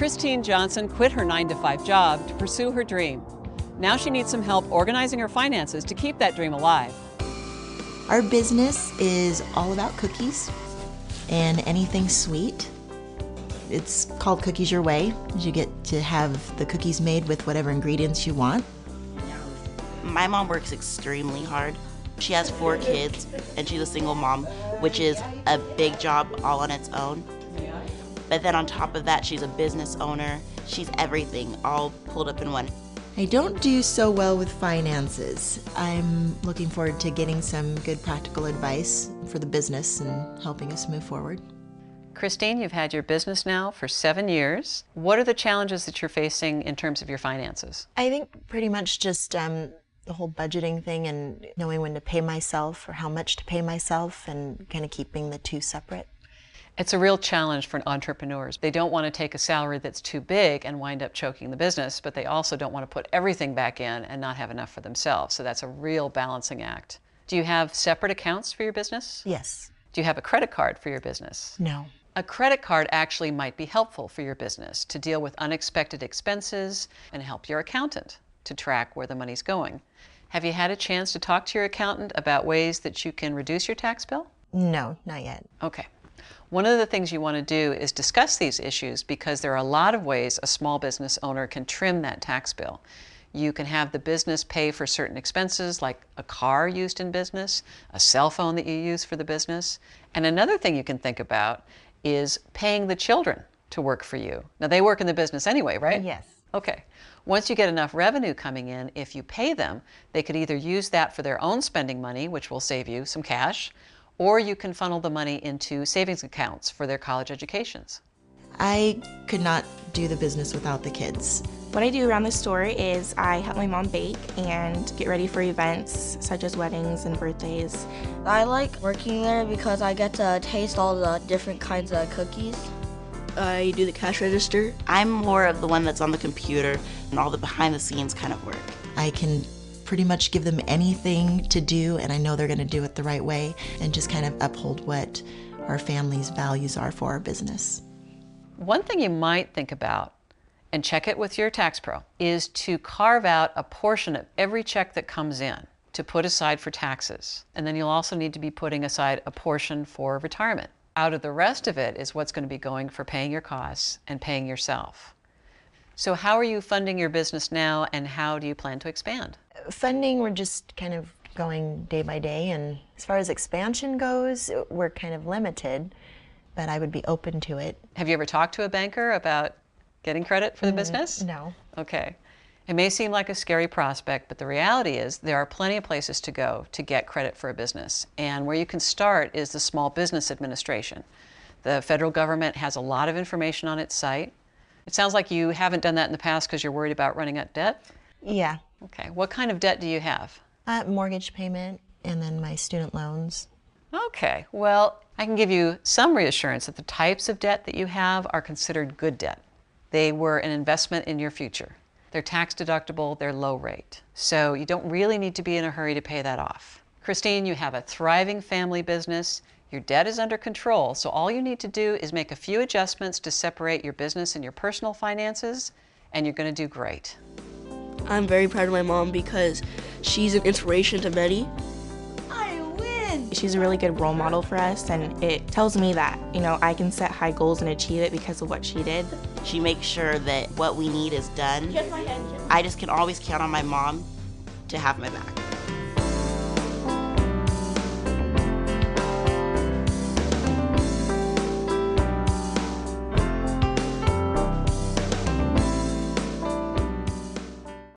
Christine Johnson quit her 9-to-5 job to pursue her dream. Now she needs some help organizing her finances to keep that dream alive. Our business is all about cookies and anything sweet. It's called Cookies Your Way. You get to have the cookies made with whatever ingredients you want. My mom works extremely hard. She has 4 kids and she's a single mom, which is a big job all on its own. But then on top of that, she's a business owner. She's everything, all pulled up in one. I don't do so well with finances. I'm looking forward to getting some good practical advice for the business and helping us move forward. Christine, you've had your business now for 7 years. What are the challenges that you're facing in terms of your finances? I think pretty much just the whole budgeting thing and knowing when to pay myself or how much to pay myself and kind of keeping the two separate. It's a real challenge for entrepreneurs. They don't want to take a salary that's too big and wind up choking the business, but they also don't want to put everything back in and not have enough for themselves. So that's a real balancing act. Do you have separate accounts for your business? Yes. Do you have a credit card for your business? No. A credit card actually might be helpful for your business to deal with unexpected expenses and help your accountant to track where the money's going. Have you had a chance to talk to your accountant about ways that you can reduce your tax bill? No, not yet. Okay. One of the things you want to do is discuss these issues because there are a lot of ways a small business owner can trim that tax bill. You can have the business pay for certain expenses like a car used in business, a cell phone that you use for the business. And another thing you can think about is paying the children to work for you. Now they work in the business anyway, right? Yes. Okay. Once you get enough revenue coming in, if you pay them, they could either use that for their own spending money, which will save you some cash, or you can funnel the money into savings accounts for their college educations. I could not do the business without the kids. What I do around the store is I help my mom bake and get ready for events such as weddings and birthdays. I like working there because I get to taste all the different kinds of cookies. I do the cash register. I'm more of the one that's on the computer and all the behind the scenes kind of work. I can pretty much give them anything to do and I know they're going to do it the right way and just kind of uphold what our family's values are for our business. One thing you might think about, and check it with your tax pro, is to carve out a portion of every check that comes in to put aside for taxes. And then you'll also need to be putting aside a portion for retirement. Out of the rest of it is what's going to be going for paying your costs and paying yourself. So how are you funding your business now and how do you plan to expand? Funding, we're just kind of going day by day, and as far as expansion goes, we're kind of limited, but I would be open to it. Have you ever talked to a banker about getting credit for the business? No. Okay. It may seem like a scary prospect, but the reality is there are plenty of places to go to get credit for a business. And where you can start is the Small Business Administration. The federal government has a lot of information on its site. It sounds like you haven't done that in the past because you're worried about running up debt? Yeah. Okay. What kind of debt do you have? Mortgage payment and then my student loans. Okay. Well, I can give you some reassurance that the types of debt that you have are considered good debt. They were an investment in your future. They're tax deductible, they're low rate. So you don't really need to be in a hurry to pay that off. Christine, you have a thriving family business. Your debt is under control, so all you need to do is make a few adjustments to separate your business and your personal finances, and you're going to do great. I'm very proud of my mom because she's an inspiration to many. I win! She's a really good role model for us, and it tells me that, I can set high goals and achieve it because of what she did. She makes sure that what we need is done. I just can always count on my mom to have my back.